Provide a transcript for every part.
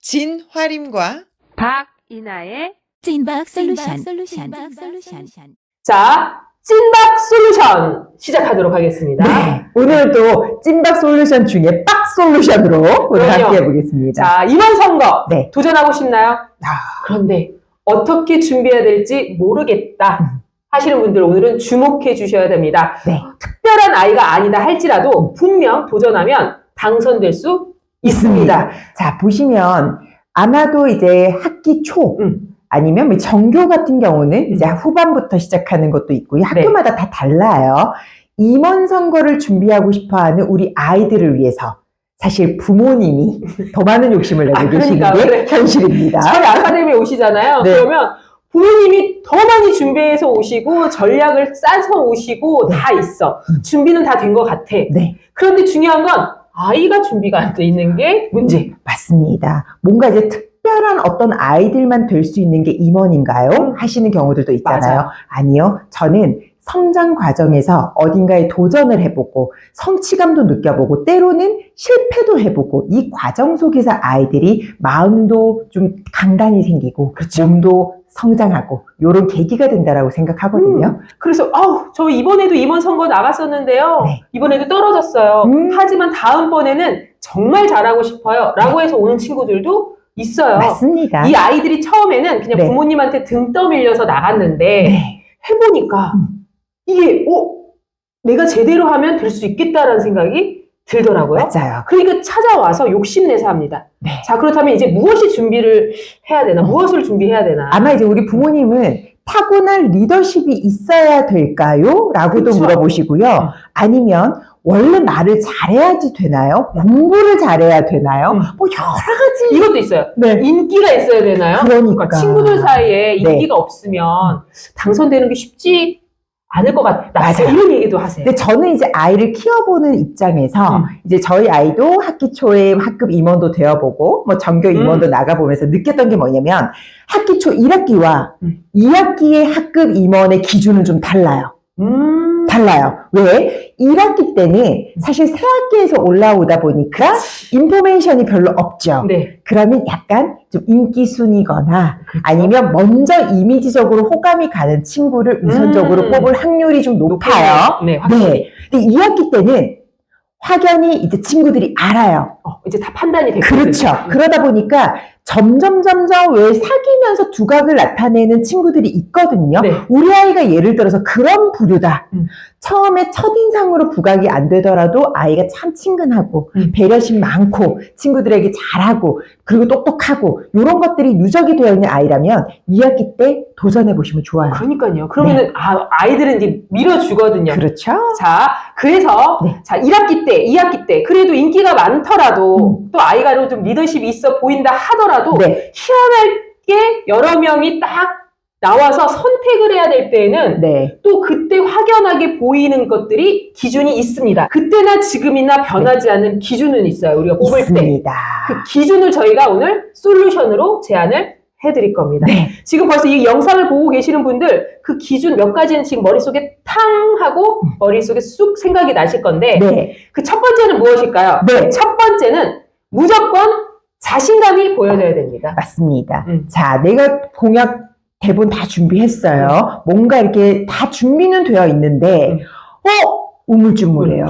진화림과 박이나의 찐박 솔루션. 자, 찐박 솔루션 시작하도록 하겠습니다. 네, 오늘도 찐박 솔루션 중에 빡 솔루션으로 오늘 그럼요. 함께 해보겠습니다. 자, 이번 선거 네. 도전하고 싶나요? 그런데 어떻게 준비해야 될지 모르겠다 하시는 분들 오늘은 주목해 주셔야 됩니다. 네. 특별한 아이가 아니다 할지라도 분명 도전하면 당선될 수 있습니다. 자, 보시면 아마도 이제 학기 초 아니면 뭐 전교 같은 경우는 이제 후반부터 시작하는 것도 있고요. 학교마다 다 달라요. 임원 선거를 준비하고 싶어하는 우리 아이들을 위해서 사실 부모님이 더 많은 욕심을 내고 계시는 게 그래. 현실입니다. 저희 아카데미에 오시잖아요. 네. 그러면 부모님이 더 많이 준비해서 오시고 전략을 짜서 오시고 다 있어. 준비는 다 된 것 같아. 네. 그런데 중요한 건 아이가 준비가 안 돼 있는 게 문제. 맞습니다. 뭔가 이제 특별한 어떤 아이들만 될 수 있는 게 임원인가요? 하시는 경우들도 있잖아요. 맞아요. 아니요. 저는 성장 과정에서 어딘가에 도전을 해보고 성취감도 느껴보고 때로는 실패도 해보고 이 과정 속에서 아이들이 마음도 좀 강단이 생기고 몸도 성장하고 이런 계기가 된다라고 생각하거든요. 그래서 저 이번에도 임원 선거 나갔었는데요. 네. 이번에도 떨어졌어요. 하지만 다음번에는 정말 잘하고 싶어요. 라고 해서 오는 친구들도 있어요. 맞습니다. 이 아이들이 처음에는 그냥 네. 부모님한테 등 떠밀려서 나갔는데 네. 해보니까 이게 내가 제대로 하면 될 수 있겠다라는 생각이 들더라고요. 맞아요. 그러니까 찾아와서 욕심내서 합니다. 네. 자, 그렇다면 이제 무엇이 준비를 해야 되나? 무엇을 준비해야 되나? 아마 이제 우리 부모님은 타고난 리더십이 있어야 될까요? 라고도 그쵸. 물어보시고요. 아니면 원래 말을 잘해야지 되나요? 공부를 잘해야 되나요? 뭐 여러 가지. 이것도 있어요. 네. 인기가 있어야 되나요? 그러니까. 친구들 사이에 네. 인기가 없으면 당선되는 게 쉽지 않을 것 같다. 맞아요. 이런 얘기도 하세요. 근데 저는 이제 아이를 키워보는 입장에서 이제 저희 아이도 학기 초에 학급 임원도 되어보고 뭐 전교 임원도 나가보면서 느꼈던 게 뭐냐면 학기 초 1학기와 2학기의 학급 임원의 기준은 좀 달라요. 달라요. 왜? 1학기 때는 사실 새학기에서 올라오다 보니까 인포메이션이 별로 없죠. 네. 그러면 약간 좀 인기 순이거나 아니면 먼저 이미지적으로 호감이 가는 친구를 우선적으로 뽑을 확률이 좀 높아요. 네, 확실히. 근데 2학기 때는 확연히 이제 친구들이 알아요. 이제 다 판단이 됐거든요. 그렇죠. 그러다 보니까 점점 왜 사귀면서 두각을 나타내는 친구들이 있거든요. 네. 우리 아이가 예를 들어서 그런 부류다. 처음에 첫인상으로 부각이 안 되더라도 아이가 참 친근하고 배려심 많고 친구들에게 잘하고 그리고 똑똑하고 이런 것들이 누적이 되어 있는 아이라면 2학기 때 도전해 보시면 좋아요. 그러니까요. 그러면은 아이들은 이제 밀어주거든요. 그렇죠. 자, 그래서 자 1학기 때, 2학기 때 그래도 인기가 많더라도 또 아이가 좀 리더십이 있어 보인다 하더라도 네. 희한하게 여러 명이 딱 나와서 선택을 해야 될 때에는 네. 또 그때 확연하게 보이는 것들이 기준이 있습니다. 그때나 지금이나 변하지 않는 기준은 있어요. 우리가 뽑을 때. 있습니다. 그 기준을 저희가 오늘 솔루션으로 제안을 해드릴 겁니다. 네. 지금 벌써 이 영상을 보고 계시는 분들 그 기준 몇 가지는 지금 머릿속에 탕 하고 머릿속에 쑥 생각이 나실 건데 네. 그 첫 번째는 무엇일까요? 네. 첫 번째는 무조건 자신감이 보여져야 됩니다. 맞습니다. 자, 내가 공약 대본 다 준비했어요. 뭔가 이렇게 다 준비는 되어 있는데, 우물쭈물해요.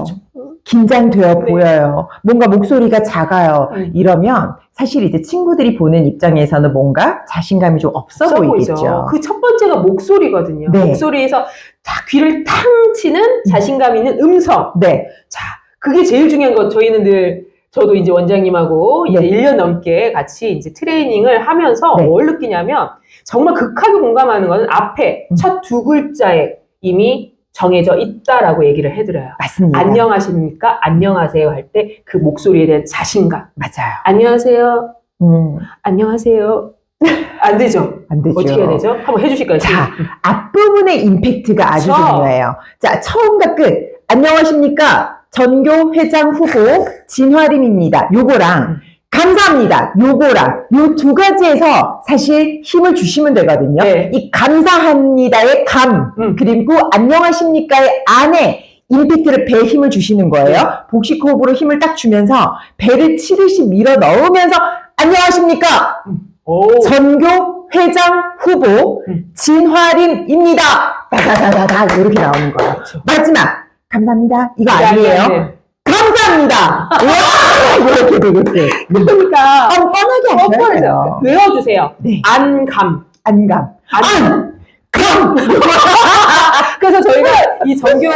긴장되어 보여요. 뭔가 목소리가 작아요. 이러면 사실 이제 친구들이 보는 입장에서는 뭔가 자신감이 좀 없어 보이겠죠. 그 첫 번째가 목소리거든요. 네. 목소리에서 다 귀를 탕 치는 자신감 있는 음성. 네. 자, 그게 제일 중요한 건 저희는 늘 저도 이제 원장님하고 이제 1년 넘게 같이 이제 트레이닝을 하면서 뭘 느끼냐면 정말 극하게 공감하는 거는 앞에 첫 두 글자에 이미 정해져 있다라고 얘기를 해드려요. 맞습니다. 안녕하십니까? 안녕하세요 할 때 그 목소리에 대한 자신감. 맞아요. 안녕하세요. 안녕하세요. 안 되죠? 안 되죠. 어떻게 해야 되죠? 한번 해주실까요? 자, 앞부분의 임팩트가 아주 중요해요. 자, 처음과 끝. 안녕하십니까? 전교 회장 후보 진화림입니다. 요거랑 감사합니다. 요거랑 요 두 가지에서 사실 힘을 주시면 되거든요. 네. 이 감사합니다의 감 그리고 안녕하십니까의 안에 임팩트를 배에 힘을 주시는 거예요. 복식 호흡으로 힘을 딱 주면서 배를 치듯이 밀어 넣으면서 안녕하십니까? 오. 전교 회장 후보 진화림입니다. 다다다다다 이렇게 나오는 거예요. 마지막 감사합니다. 이거 아니에요. 네. 감사합니다. 와 이렇게 되겠지. 그러니까 뻔뻔하게 하셔야 뻔뻔해서 돼요. 외워주세요. 네. 안감. 안감. 감. 그래서 저희가 이 전교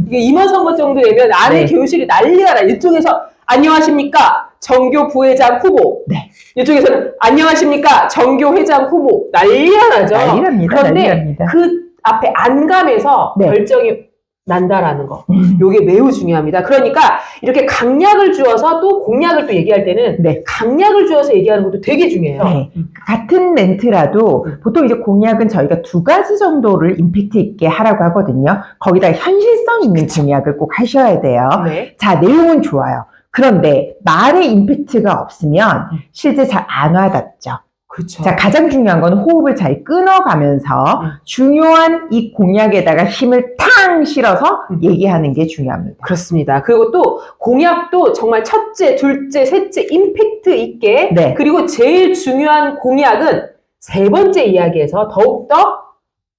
이게 임원 선거 정도 되면 안에 네. 교실이 난리가 나요. 이쪽에서 안녕하십니까 전교 부회장 후보. 네. 이쪽에서는 안녕하십니까 전교 회장 후보. 난리가 나죠. 난리납니다. 그런데 난리납니다. 그 앞에 안감에서 네. 결정이 난다라는 거. 요게 매우 중요합니다. 그러니까 이렇게 강약을 주어서 또 공약을 또 얘기할 때는 네. 강약을 주어서 얘기하는 것도 되게 중요해요. 네. 같은 멘트라도 보통 이제 공약은 저희가 2가지 정도를 임팩트 있게 하라고 하거든요. 거기다 현실성 있는 공약을 꼭 하셔야 돼요. 네. 자, 내용은 좋아요. 그런데 말에 임팩트가 없으면 실제 잘 안 와닿죠. 그렇죠. 자, 가장 중요한 건 호흡을 잘 끊어가면서 중요한 이 공약에다가 힘을 탕 실어서 얘기하는 게 중요합니다. 그렇습니다. 그리고 또 공약도 정말 첫째, 둘째, 셋째 임팩트 있게 네. 그리고 제일 중요한 공약은 세 번째 이야기에서 더욱더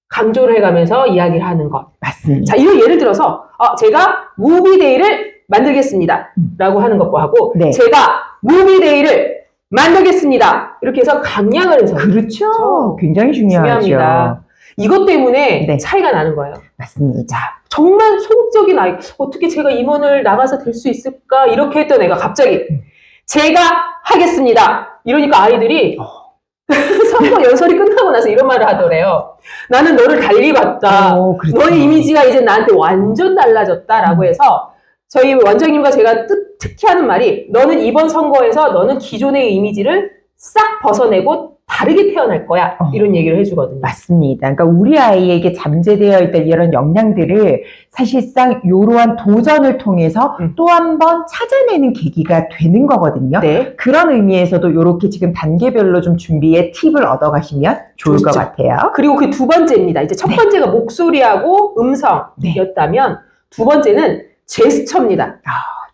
강조를 해가면서 이야기를 하는 것. 맞습니다. 자, 이런 예를 들어서 제가 무비데이를 만들겠습니다 라고 하는 것과 하고 네. 제가 무비데이를 만들겠습니다 이렇게 해서 강약을 해서 그렇죠. 굉장히 중요하죠. 중요합니다. 이것 때문에 네. 차이가 나는 거예요. 맞습니다. 정말 소극적인 아이, 어떻게 제가 임원을 나가서 될 수 있을까? 이렇게 했던 애가 갑자기, 제가 하겠습니다. 이러니까 아이들이, 선거 연설이 끝나고 나서 이런 말을 하더래요. 나는 너를 달리 봤다. 그렇죠. 너의 이미지가 이제 나한테 완전 달라졌다라고 해서, 저희 원장님과 제가 특히 하는 말이, 너는 이번 선거에서 너는 기존의 이미지를 싹 벗어내고 다르게 태어날 거야. 이런 얘기를 해주거든요. 맞습니다. 그러니까 우리 아이에게 잠재되어 있던 이런 역량들을 사실상 이러한 도전을 통해서 또 한 번 찾아내는 계기가 되는 거거든요. 네. 그런 의미에서도 이렇게 지금 단계별로 좀 준비에 팁을 얻어가시면 좋을 것 좋죠. 같아요. 그리고 그 두 번째입니다. 이제 첫 번째가 목소리하고 음성이었다면 두 번째는 제스처입니다.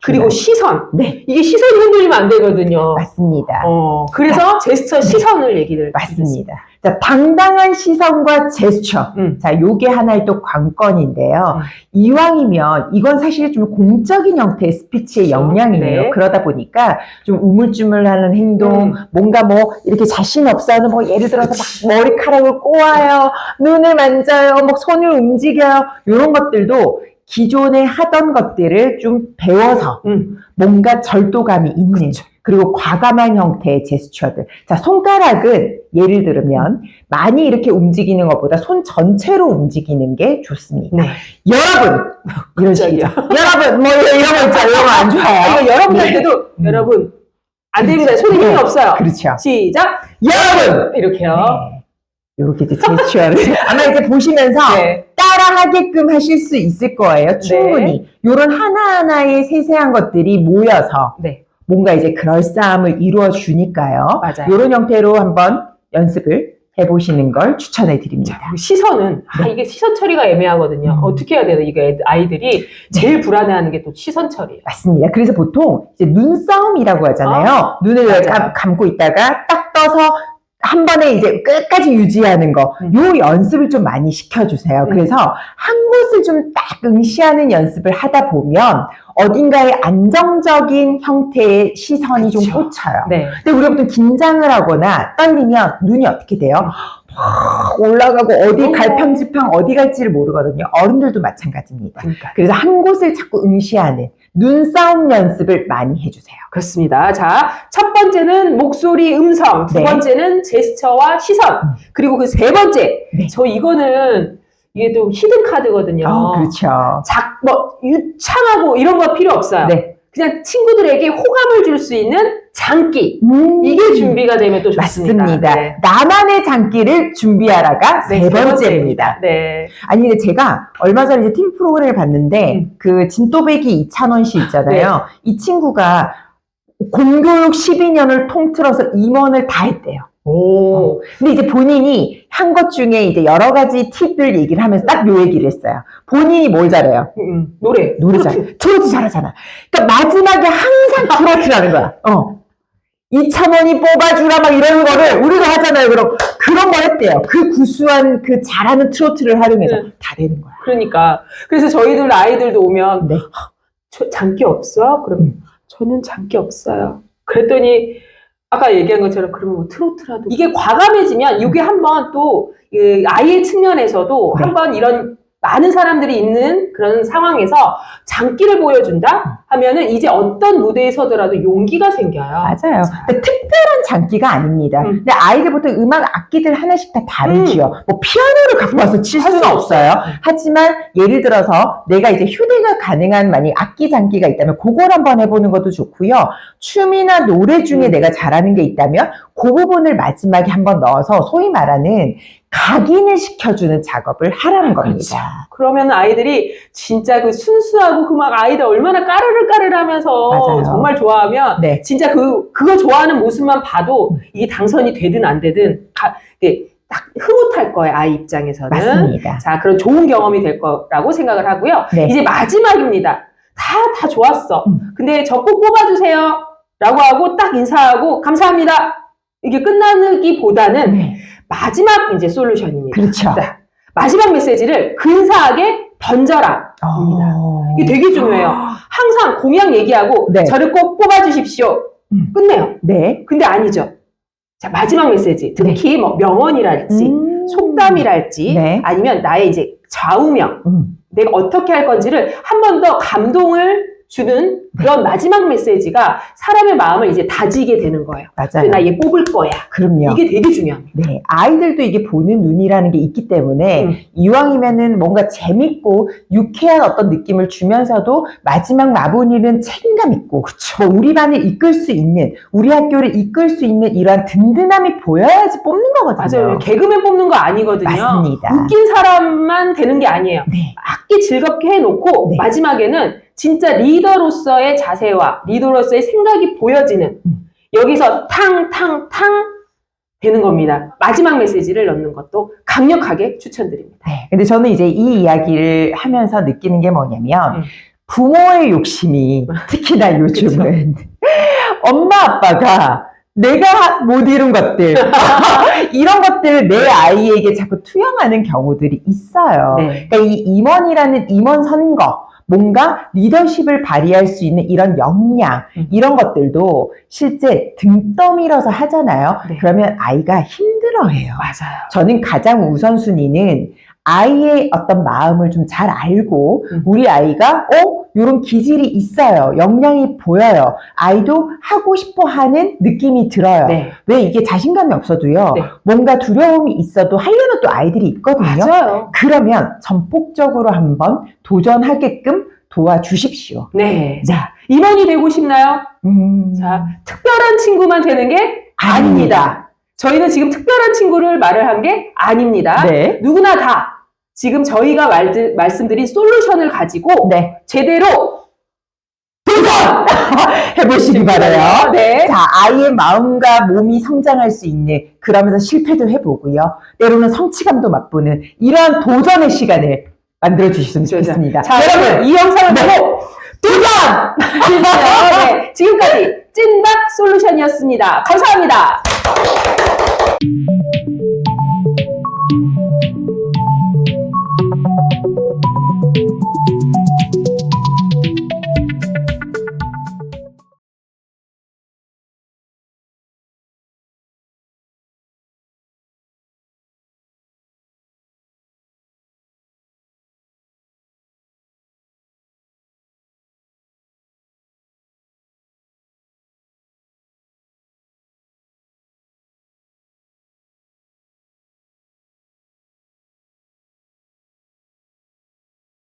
그리고 시선. 네. 이게 시선이 흔들리면 안 되거든요. 맞습니다. 그래서 제스처, 시선을 얘기를 맞습니다. 자, 당당한 시선과 제스처. 자, 요게 하나의 또 관건인데요. 이왕이면 이건 사실 좀 공적인 형태의 스피치의 역량이에요. 네. 그러다 보니까 좀 우물쭈물하는 행동, 뭔가 뭐 이렇게 자신 없어하는 뭐 예를 들어서 막 머리카락을 꼬아요, 눈을 만져요, 뭐 손을 움직여요. 이런 것들도 기존에 하던 것들을 좀 배워서 뭔가 절도감이 있는 그리고 과감한 형태의 제스처들. 자, 손가락은 예를 들면 많이 이렇게 움직이는 것보다 손 전체로 움직이는 게 좋습니다. 네. 여러분! 이런 식이죠. 여러분! 뭐 이런 거 있죠. 이런 거 안 좋아요. 이거 여러분한테도 여러분 안 됩니다. 손에 힘이 없어요. 그렇죠. 시작! 여러분! 이렇게요. 네. 이렇게 이제 제스처를 아마 이제 보시면서 네. 따라하게끔 하실 수 있을 거예요. 충분히. 이런 하나하나의 세세한 것들이 모여서 네. 뭔가 이제 그럴싸함을 이루어 주니까요. 맞아요. 이런 형태로 한번 연습을 해보시는 걸 추천해 드립니다. 시선은 이게 시선 처리가 애매하거든요. 어떻게 해야 되나 이게 아이들이 제일 불안해하는 게 또 시선 처리예요. 맞습니다. 그래서 보통 이제 눈싸움이라고 하잖아요. 눈을 감고 있다가 딱 떠서 한 번에 이제 끝까지 유지하는 거, 요 연습을 좀 많이 시켜주세요. 그래서 한 곳을 좀 딱 응시하는 연습을 하다 보면 어딘가에 안정적인 형태의 시선이 좀 꽂혀요. 네. 근데 우리가 보통 긴장을 하거나 떨리면 눈이 어떻게 돼요? 막 올라가고 어디 갈팡질팡 어디 갈지를 모르거든요. 어른들도 마찬가지입니다. 그러니까. 그래서 한 곳을 자꾸 응시하는 눈싸움 연습을 많이 해주세요. 그렇습니다. 자, 첫 번째는 목소리, 음성, 두 네. 번째는 제스처와 시선, 그리고 그 세 번째, 네. 저 이거는 이게 또 히든 카드거든요. 그렇죠. 유창하고 이런 거 필요 없어요. 네. 그냥 친구들에게 호감을 줄 수 있는 장기. 이게 준비가 되면 또 좋습니다. 맞습니다. 네. 나만의 장기를 준비하라가 네, 세 번째입니다. 네. 아니, 근데 제가 얼마 전에 이제 TV 프로그램을 봤는데, 그 진또배기 이찬원 씨 있잖아요. 이 친구가 공교육 12년을 통틀어서 임원을 다 했대요. 오. 근데 이제 본인이 한 것 중에 이제 여러 가지 팁을 얘기를 하면서 딱 요 얘기를 했어요. 본인이 뭘 잘해요? 노래. 노래 잘. 트로트 잘하잖아. 그러니까 마지막에 항상 트로트라는 거야. 2,000원이 뽑아주라 막 이런 거를 우리가 하잖아요. 그런 걸 했대요. 그 구수한 그 잘하는 트로트를 활용해서 다 되는 거야. 그러니까. 그래서 저희들 아이들도 오면 네. 저 장기 없어? 그럼 저는 장기 없어요. 그랬더니 아까 얘기한 것처럼 그러면 뭐 트로트라도 이게 과감해지면 이게 한번 또 아이의 측면에서도 네. 한번 이런 많은 사람들이 있는 그런 상황에서 장기를 보여준다 하면은 이제 어떤 무대에 서더라도 용기가 생겨요. 맞아요. 그러니까 특별한 장기가 아닙니다. 근데 아이들 보통 음악 악기들 하나씩 다 다르지요. 뭐 피아노를 갖고 와서 칠 수는 없어요. 하지만 예를 들어서 내가 이제 휴대가 가능한 만약 악기 장기가 있다면 그걸 한번 해보는 것도 좋고요. 춤이나 노래 중에 내가 잘하는 게 있다면 그 부분을 마지막에 한번 넣어서 소위 말하는 각인을 시켜주는 작업을 하라는 겁니다. 그러면 아이들이 진짜 그 순수하고 그 막 아이들 얼마나 까르르 하면서 맞아요. 정말 좋아하면 네. 진짜 그거 좋아하는 모습만 봐도 이게 당선이 되든 안 되든 이게 딱 흐뭇할 거예요, 아이 입장에서는. 맞습니다. 자, 그런 좋은 경험이 될 거라고 생각을 하고요. 네. 이제 마지막입니다. 다 좋았어. 근데 저 꼭 뽑아주세요. 라고 하고 딱 인사하고 감사합니다. 이게 끝나기보다는 네. 마지막 이제 솔루션입니다. 그렇죠. 자, 마지막 메시지를 근사하게 던져라. 이게 되게 중요해요. 항상 공약 얘기하고 네. 저를 꼭 뽑아주십시오. 끝내요. 네. 근데 아니죠. 자, 마지막 메시지. 특히 뭐 명언이랄지 속담이랄지 네. 아니면 나의 이제 좌우명 내가 어떻게 할 건지를 한 번 더 감동을 주는 그런 마지막 메시지가 사람의 마음을 이제 다지게 되는 거예요. 맞아요. 나 얘 뽑을 거야. 그럼요. 이게 되게 중요합니다. 네, 아이들도 이게 보는 눈이라는 게 있기 때문에 이왕이면은 뭔가 재밌고 유쾌한 어떤 느낌을 주면서도 마지막 마무리는 책임감 있고 뭐 우리 반을 이끌 수 있는 우리 학교를 이끌 수 있는 이러한 든든함이 보여야지 뽑는 거거든요. 맞아요. 개그맨 뽑는 거 아니거든요. 맞습니다. 웃긴 사람만 되는 게 아니에요. 네. 악기 즐겁게 해놓고 네. 마지막에는 진짜 리더로서의 자세와 리더로서의 생각이 보여지는 여기서 탕탕탕 되는 겁니다. 마지막 메시지를 넣는 것도 강력하게 추천드립니다. 네. 근데 저는 이제 이 이야기를 하면서 느끼는 게 뭐냐면 부모의 욕심이 특히나 요즘은 엄마 아빠가 내가 못 이룬 것들 이런 것들을 내 아이에게 자꾸 투영하는 경우들이 있어요. 네. 그러니까 이 임원이라는 임원 선거 뭔가 리더십을 발휘할 수 있는 이런 역량 이런 것들도 실제 등 떠밀어서 하잖아요. 네. 그러면 아이가 힘들어해요. 맞아요. 저는 가장 우선순위는 아이의 어떤 마음을 좀 잘 알고 우리 아이가 이런 기질이 있어요. 역량이 보여요. 아이도 하고 싶어 하는 느낌이 들어요. 네. 왜 이게 자신감이 없어도요. 네. 뭔가 두려움이 있어도 하려는 또 아이들이 있거든요. 맞아요. 그러면 전폭적으로 한번 도전하게끔 도와주십시오. 네. 자, 임원이 되고 싶나요? 자, 특별한 친구만 되는 게 아닙니다. 저희는 지금 특별한 친구를 말을 한 게 아닙니다. 네. 누구나 다 지금 저희가 말씀드린 솔루션을 가지고 네. 제대로 도전! 해보시기 바라요. 네. 자, 아이의 마음과 몸이 성장할 수 있는 그러면서 실패도 해보고요. 때로는 성취감도 맛보는 이러한 도전의 시간을 만들어주셨으면 좋겠습니다. 자, 여러분 이 영상을 보고 도전! 네. 지금까지 찐박 솔루션이었습니다. 감사합니다.